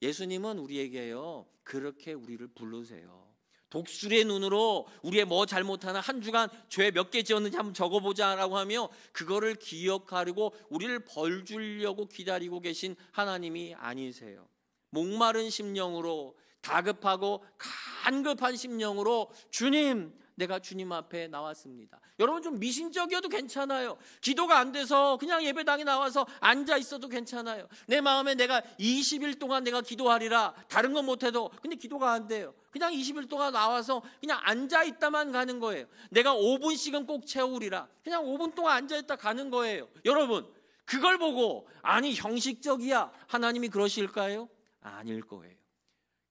예수님은 우리에게요 그렇게 우리를 부르세요. 독수리의 눈으로 우리의 뭐 잘못하나 한 주간 죄 몇 개 지었는지 한번 적어보자라고 하며 그거를 기억하려고 우리를 벌 주려고 기다리고 계신 하나님이 아니세요. 목마른 심령으로, 다급하고 간급한 심령으로 주님, 내가 주님 앞에 나왔습니다. 여러분 좀 미신적이어도 괜찮아요. 기도가 안 돼서 그냥 예배당에 나와서 앉아 있어도 괜찮아요. 내 마음에 내가 20일 동안 내가 기도하리라, 다른 건 못해도, 근데 기도가 안 돼요. 그냥 20일 동안 나와서 그냥 앉아 있다만 가는 거예요. 내가 5분씩은 꼭 채우리라, 그냥 5분 동안 앉아 있다 가는 거예요. 여러분 그걸 보고 아니 형식적이야, 하나님이 그러실까요? 아닐 거예요.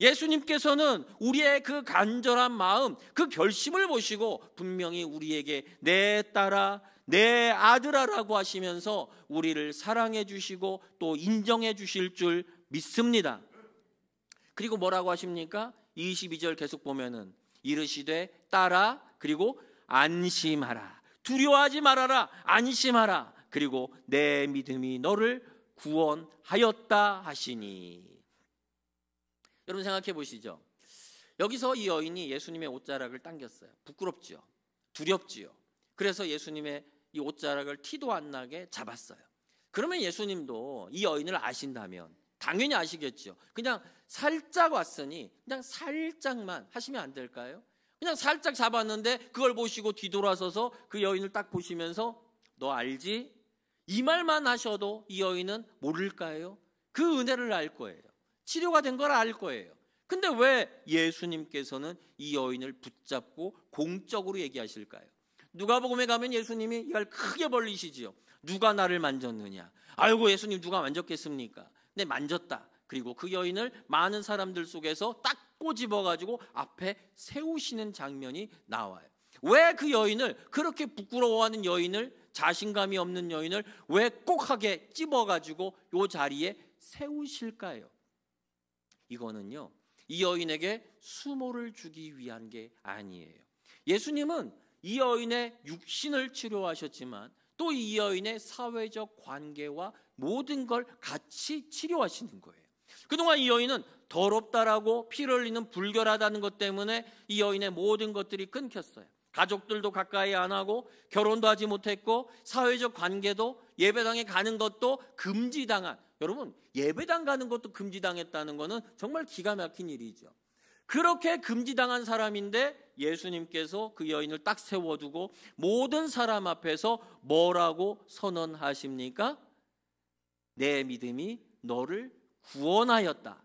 예수님께서는 우리의 그 간절한 마음, 그 결심을 보시고 분명히 우리에게 내 딸아, 내 아들아라고 하시면서 우리를 사랑해 주시고 또 인정해 주실 줄 믿습니다. 그리고 뭐라고 하십니까? 22절 계속 보면은 이르시되 딸아, 그리고 안심하라, 두려워하지 말아라, 안심하라, 그리고 내 믿음이 너를 구원하였다 하시니. 여러분 생각해 보시죠. 여기서 이 여인이 예수님의 옷자락을 당겼어요. 부끄럽지요, 두렵지요. 그래서 예수님의 이 옷자락을 티도 안 나게 잡았어요. 그러면 예수님도 이 여인을 아신다면 당연히 아시겠죠. 그냥 살짝 왔으니 그냥 살짝만 하시면 안 될까요? 그냥 살짝 잡았는데 그걸 보시고 뒤돌아서서 그 여인을 딱 보시면서 너 알지? 이 말만 하셔도 이 여인은 모를까요? 그 은혜를 알 거예요. 치료가 된 걸 알 거예요. 근데 왜 예수님께서는 이 여인을 붙잡고 공적으로 얘기하실까요? 누가복음에 가면 예수님이 이걸 크게 벌리시지요. 누가 나를 만졌느냐? 아이고 예수님 누가 만졌겠습니까? 네, 만졌다. 그리고 그 여인을 많은 사람들 속에서 딱 꼬집어가지고 앞에 세우시는 장면이 나와요. 왜 그 여인을, 그렇게 부끄러워하는 여인을, 자신감이 없는 여인을 왜 꼭하게 찝어가지고 이 자리에 세우실까요? 이거는요, 이 여인에게 수모를 주기 위한 게 아니에요. 예수님은 이 여인의 육신을 치료하셨지만 또 이 여인의 사회적 관계와 모든 걸 같이 치료하시는 거예요. 그동안 이 여인은 더럽다라고 피를 흘리는 불결하다는 것 때문에 이 여인의 모든 것들이 끊겼어요. 가족들도 가까이 안 하고 결혼도 하지 못했고 사회적 관계도, 예배당에 가는 것도 금지당한, 여러분 예배당 가는 것도 금지당했다는 것은 정말 기가 막힌 일이죠. 그렇게 금지당한 사람인데 예수님께서 그 여인을 딱 세워두고 모든 사람 앞에서 뭐라고 선언하십니까? 내 믿음이 너를 구원하였다.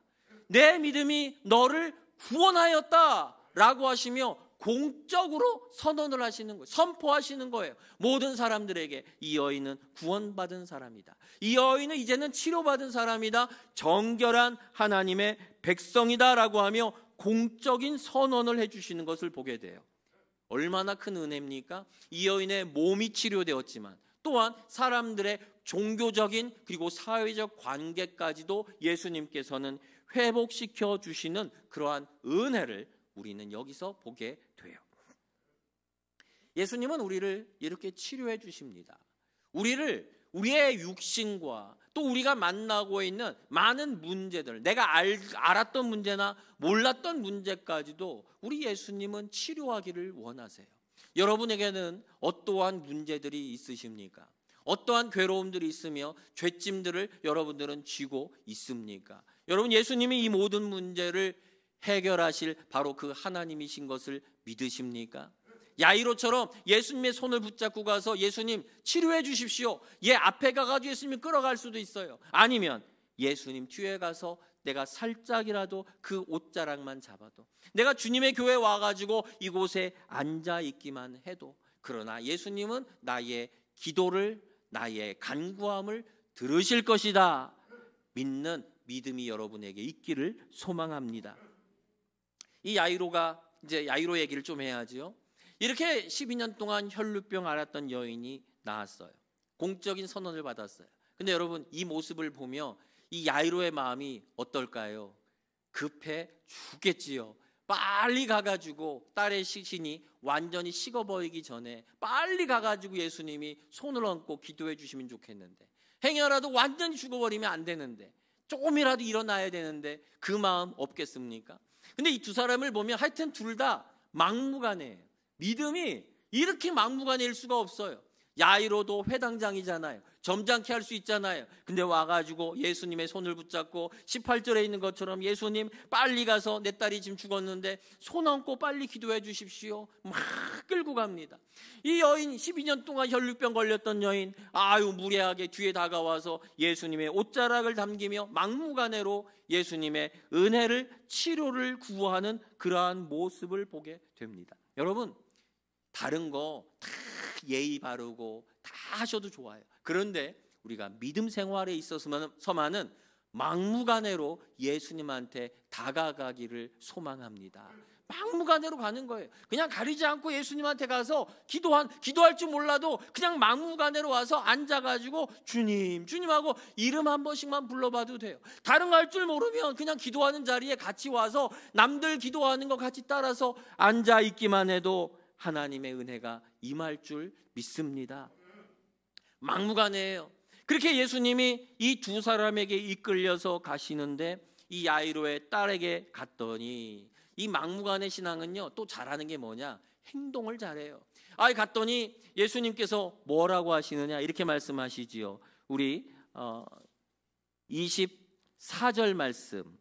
내 믿음이 너를 구원하였다 라고 하시며 공적으로 선언을 하시는 거예요. 선포하시는 거예요. 모든 사람들에게 이 여인은 구원받은 사람이다. 이 여인은 이제는 치료받은 사람이다. 정결한 하나님의 백성이다 라고 하며 공적인 선언을 해주시는 것을 보게 돼요. 얼마나 큰 은혜입니까? 이 여인의 몸이 치료되었지만 또한 사람들의 종교적인 그리고 사회적 관계까지도 예수님께서는 회복시켜 주시는 그러한 은혜를 우리는 여기서 보게 돼요. 예수님은 우리를 이렇게 치료해 주십니다. 우리의 육신과 또 우리가 만나고 있는 많은 문제들, 내가 알았던 문제나 몰랐던 문제까지도 우리 예수님은 치료하기를 원하세요. 여러분에게는 어떠한 문제들이 있으십니까? 어떠한 괴로움들이 있으며 죄짐들을 여러분들은 쥐고 있습니까? 여러분, 예수님이 이 모든 문제를 해결하실 바로 그 하나님이신 것을 믿으십니까? 야이로처럼 예수님의 손을 붙잡고 가서 예수님 치료해 주십시오. 앞에 가가지고 예수님 끌어갈 수도 있어요. 아니면 예수님 뒤에 가서 내가 살짝이라도 그 옷자락만 잡아도, 내가 주님의 교회에 와가지고 이곳에 앉아 있기만 해도 그러나 예수님은 나의 기도를, 나의 간구함을 들으실 것이다 믿는 믿음이 여러분에게 있기를 소망합니다. 이 야이로가, 이제 야이로 얘기를 좀 해야지요. 이렇게 12년 동안 혈루병 앓았던 여인이 나았어요. 공적인 선언을 받았어요. 근데 여러분, 이 모습을 보며 이 야이로의 마음이 어떨까요? 급해 죽겠지요. 빨리 가가지고 딸의 시신이 완전히 식어버리기 전에 빨리 가가지고 예수님이 손을 얹고 기도해 주시면 좋겠는데, 행여라도 완전히 죽어버리면 안 되는데, 조금이라도 일어나야 되는데 그 마음 없겠습니까? 근데 이 두 사람을 보면 하여튼 둘 다 막무가내예요. 믿음이 이렇게 막무가내일 수가 없어요. 야이로도 회당장이잖아요. 점잖게 할 수 있잖아요. 근데 와가지고 예수님의 손을 붙잡고 18절에 있는 것처럼 예수님 빨리 가서 내 딸이 지금 죽었는데 손 얹고 빨리 기도해 주십시오. 막 끌고 갑니다. 이 여인, 12년 동안 혈루병 걸렸던 여인, 아유 무례하게 뒤에 다가와서 예수님의 옷자락을 당기며 막무가내로 예수님의 은혜를, 치료를 구하는 그러한 모습을 보게 됩니다. 여러분, 다른 거 다 예의 바르고 다 하셔도 좋아요. 그런데 우리가 믿음 생활에 있어서만은 막무가내로 예수님한테 다가가기를 소망합니다. 막무가내로 가는 거예요. 그냥 가리지 않고 예수님한테 가서 기도할 줄 몰라도 그냥 막무가내로 와서 앉아가지고 주님하고 이름 한 번씩만 불러봐도 돼요. 다른 거 할 줄 모르면 그냥 기도하는 자리에 같이 와서 남들 기도하는 거 같이 따라서 앉아 있기만 해도 하나님의 은혜가 임할 줄 믿습니다. 막무가내예요. 그렇게 예수님이 이 두 사람에게 이끌려서 가시는데 이 야이로의 딸에게 갔더니, 이 막무가내 신앙은요 또 잘하는 게 뭐냐, 행동을 잘해요. 갔더니 예수님께서 뭐라고 하시느냐, 이렇게 말씀하시지요. 우리 24절 말씀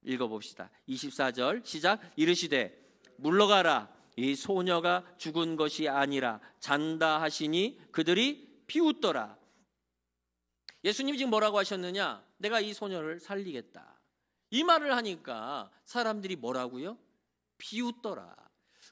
읽어봅시다. 24절 시작. 이르시되 물러가라, 이 소녀가 죽은 것이 아니라 잔다 하시니 그들이 비웃더라. 예수님이 지금 뭐라고 하셨느냐, 내가 이 소녀를 살리겠다, 이 말을 하니까 사람들이 뭐라고요? 비웃더라.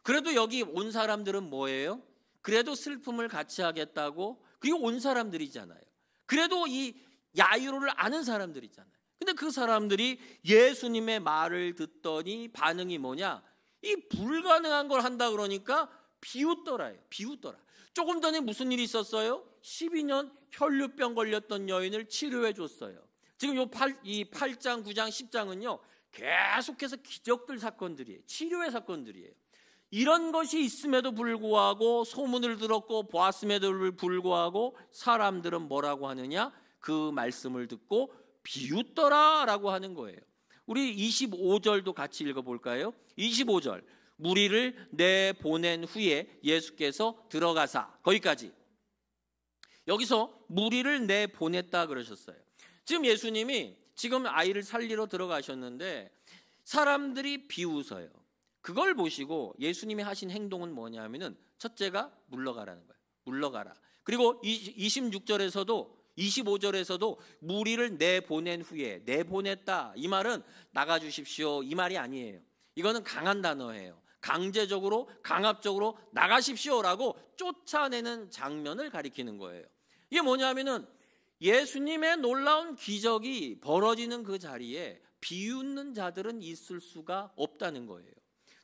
그래도 여기 온 사람들은 뭐예요? 그래도 슬픔을 같이 하겠다고, 그리고 온 사람들이잖아요. 그래도 이 야이로를 아는 사람들이잖아요. 근데 그 사람들이 예수님의 말을 듣더니 반응이 뭐냐, 이 불가능한 걸 한다 그러니까 비웃더라요. 비웃더라. 조금 전에 무슨 일이 있었어요? 12년 혈루병 걸렸던 여인을 치료해 줬어요. 지금 이 8장, 9장, 10장은요 계속해서 기적들 사건들이에요. 치료의 사건들이에요. 이런 것이 있음에도 불구하고, 소문을 들었고 보았음에도 불구하고 사람들은 뭐라고 하느냐, 그 말씀을 듣고 비웃더라라고 하는 거예요. 우리 25절도 같이 읽어볼까요? 25절. 무리를 내보낸 후에 예수께서 들어가사, 거기까지. 여기서 무리를 내보냈다 그러셨어요. 지금 예수님이 지금 아이를 살리러 들어가셨는데 사람들이 비웃어요. 그걸 보시고 예수님이 하신 행동은 뭐냐면은 첫째가 물러가라는 거예요. 물러가라. 그리고 26절에서도 25절에서도 무리를 내보낸 후에, 내보냈다, 이 말은 나가주십시오, 이 말이 아니에요. 이거는 강한 단어예요. 강제적으로, 강압적으로 나가십시오라고 쫓아내는 장면을 가리키는 거예요. 이게 뭐냐면은 예수님의 놀라운 기적이 벌어지는 그 자리에 비웃는 자들은 있을 수가 없다는 거예요.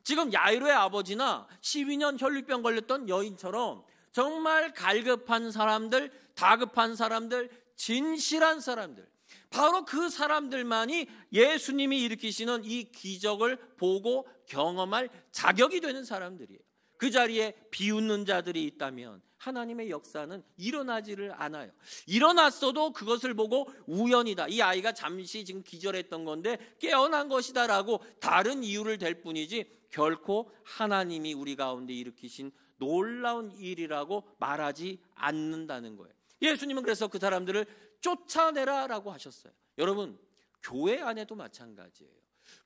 지금 야이로의 아버지나 12년 혈루병 걸렸던 여인처럼 정말 갈급한 사람들, 다급한 사람들, 진실한 사람들, 바로 그 사람들만이 예수님이 일으키시는 이 기적을 보고 경험할 자격이 되는 사람들이에요. 그 자리에 비웃는 자들이 있다면 하나님의 역사는 일어나지를 않아요. 일어났어도 그것을 보고 우연이다, 이 아이가 잠시 지금 기절했던 건데 깨어난 것이다라고 다른 이유를 댈 뿐이지 결코 하나님이 우리 가운데 일으키신 놀라운 일이라고 말하지 않는다는 거예요. 예수님은 그래서 그 사람들을 쫓아내라라고 하셨어요. 여러분, 교회 안에도 마찬가지예요.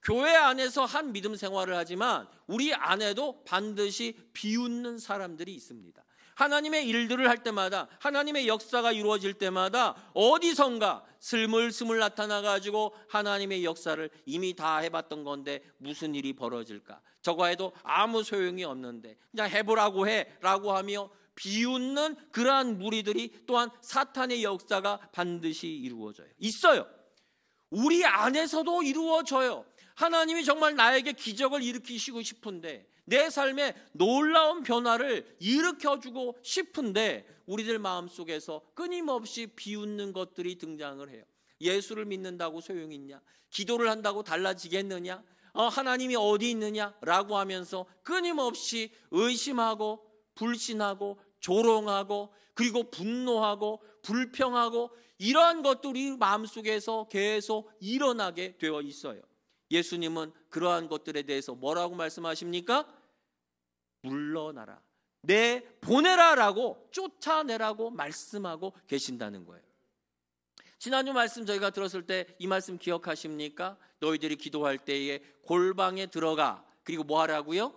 교회 안에서 한 믿음 생활을 하지만 우리 안에도 반드시 비웃는 사람들이 있습니다. 하나님의 일들을 할 때마다, 하나님의 역사가 이루어질 때마다 어디선가 스물스물 나타나가지고 하나님의 역사를 이미 다 해봤던 건데 무슨 일이 벌어질까? 저거 해도 아무 소용이 없는데 그냥 해보라고 해라고 하며 비웃는 그러한 무리들이 또한 사탄의 역사가 반드시 이루어져요. 있어요. 우리 안에서도 이루어져요. 하나님이 정말 나에게 기적을 일으키시고 싶은데, 내 삶에 놀라운 변화를 일으켜주고 싶은데 우리들 마음속에서 끊임없이 비웃는 것들이 등장을 해요. 예수를 믿는다고 소용이 있냐? 기도를 한다고 달라지겠느냐? 하나님이 어디 있느냐라고 하면서 끊임없이 의심하고 불신하고 조롱하고 그리고 분노하고 불평하고 이러한 것들이 마음속에서 계속 일어나게 되어 있어요. 예수님은 그러한 것들에 대해서 뭐라고 말씀하십니까? 물러나라, 보내라라고, 쫓아내라고 말씀하고 계신다는 거예요. 지난주 말씀 저희가 들었을 때 이 말씀 기억하십니까? 너희들이 기도할 때에 골방에 들어가, 그리고 뭐 하라고요?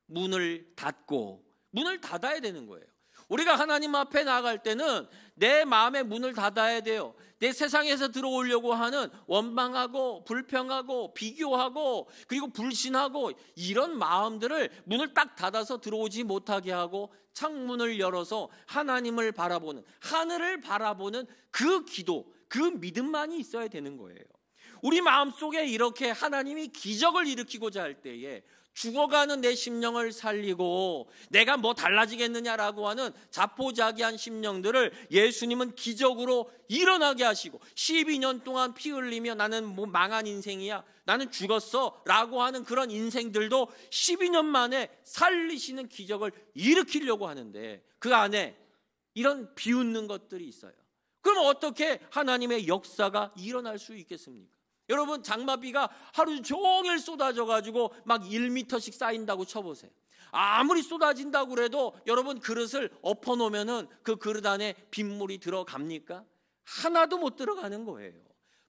문을 닫고, 문을 닫아야 되는 거예요. 우리가 하나님 앞에 나아갈 때는 내 마음의 문을 닫아야 돼요. 내 세상에서 들어오려고 하는 원망하고 불평하고 비교하고 그리고 불신하고 이런 마음들을 문을 딱 닫아서 들어오지 못하게 하고 창문을 열어서 하나님을 바라보는, 하늘을 바라보는 그 기도, 그 믿음만이 있어야 되는 거예요. 우리 마음속에 이렇게 하나님이 기적을 일으키고자 할 때에 죽어가는 내 심령을 살리고 내가 뭐 달라지겠느냐라고 하는 자포자기한 심령들을 예수님은 기적으로 일어나게 하시고, 12년 동안 피 흘리며 나는 뭐 망한 인생이야, 나는 죽었어 라고 하는 그런 인생들도 12년 만에 살리시는 기적을 일으키려고 하는데, 그 안에 이런 비웃는 것들이 있어요. 그럼 어떻게 하나님의 역사가 일어날 수 있겠습니까? 여러분, 장마비가 하루 종일 쏟아져 가지고 막 1m씩 쌓인다고 쳐보세요. 아무리 쏟아진다고 그래도 여러분 그릇을 엎어놓으면은 그 그릇 안에 빗물이 들어갑니까? 하나도 못 들어가는 거예요.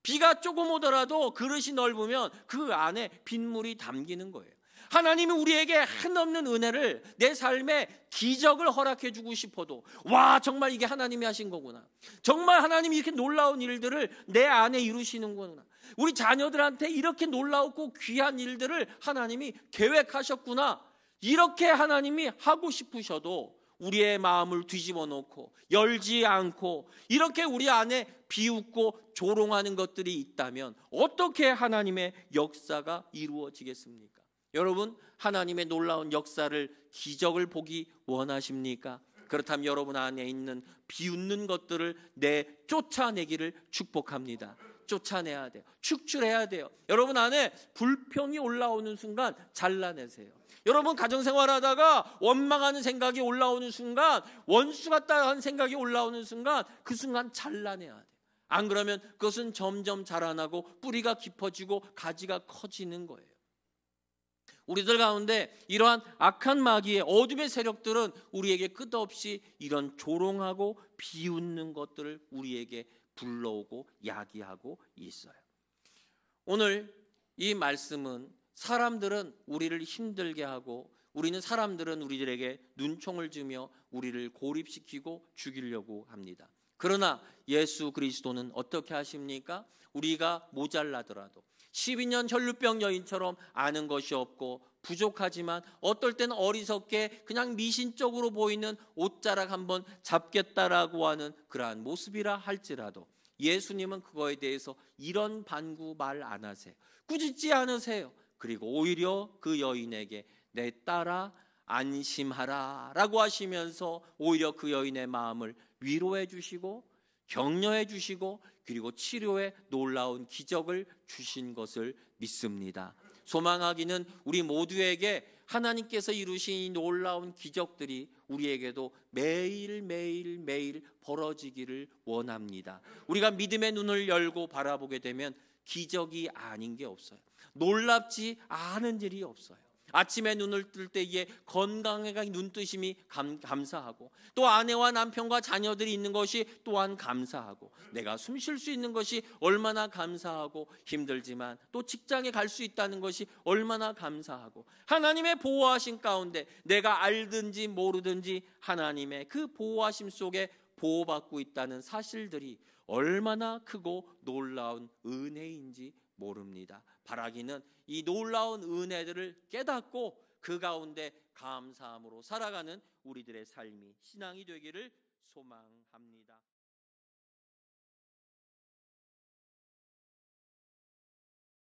비가 조금 오더라도 그릇이 넓으면 그 안에 빗물이 담기는 거예요. 하나님이 우리에게 한없는 은혜를, 내 삶에 기적을 허락해 주고 싶어도, 와, 정말 이게 하나님이 하신 거구나, 정말 하나님이 이렇게 놀라운 일들을 내 안에 이루시는구나, 우리 자녀들한테 이렇게 놀라웠고 귀한 일들을 하나님이 계획하셨구나, 이렇게 하나님이 하고 싶으셔도 우리의 마음을 뒤집어 놓고 열지 않고 이렇게 우리 안에 비웃고 조롱하는 것들이 있다면 어떻게 하나님의 역사가 이루어지겠습니까? 여러분, 하나님의 놀라운 역사를, 기적을 보기 원하십니까? 그렇다면 여러분 안에 있는 비웃는 것들을 쫓아내기를 축복합니다. 쫓아내야 돼요. 축출해야 돼요. 여러분 안에 불평이 올라오는 순간 잘라내세요. 여러분 가정생활하다가 원망하는 생각이 올라오는 순간, 원수 같다는 생각이 올라오는 순간, 그 순간 잘라내야 돼요. 안 그러면 그것은 점점 자라나고 뿌리가 깊어지고 가지가 커지는 거예요. 우리들 가운데 이러한 악한 마귀의 어둠의 세력들은 우리에게 끝없이 이런 조롱하고 비웃는 것들을 우리에게 불러오고 야기하고 있어요. 오늘 이 말씀은 사람들은 우리를 힘들게 하고 사람들은 우리들에게 눈총을 주며 우리를 고립시키고 죽이려고 합니다. 그러나 예수 그리스도는 어떻게 하십니까? 우리가 모자라더라도 12년 혈루병 여인처럼 아는 것이 없고 부족하지만 어떨 때는 어리석게 그냥 미신적으로 보이는 옷자락 한번 잡겠다라고 하는 그러한 모습이라 할지라도 예수님은 그거에 대해서 이런 반구 말 안 하세요. 꾸짖지 않으세요. 그리고 오히려 그 여인에게 내 딸아 안심하라 라고 하시면서 오히려 그 여인의 마음을 위로해 주시고 격려해 주시고 그리고 치료의 놀라운 기적을 주신 것을 믿습니다. 소망하기는 우리 모두에게 하나님께서 이루신 이 놀라운 기적들이 우리에게도 매일 벌어지기를 원합니다. 우리가 믿음의 눈을 열고 바라보게 되면 기적이 아닌 게 없어요. 놀랍지 않은 일이 없어요. 아침에 눈을 뜰 때에 건강하게 눈뜨심이 감사하고, 또 아내와 남편과 자녀들이 있는 것이 또한 감사하고, 내가 숨 쉴 수 있는 것이 얼마나 감사하고, 힘들지만 또 직장에 갈 수 있다는 것이 얼마나 감사하고, 하나님의 보호하심 가운데 내가 알든지 모르든지 하나님의 그 보호하심 속에 보호받고 있다는 사실들이 얼마나 크고 놀라운 은혜인지 모릅니다. 바라기는 이 놀라운 은혜들을 깨닫고 그 가운데 감사함으로 살아가는 우리들의 삶이 신앙이 되기를 소망합니다.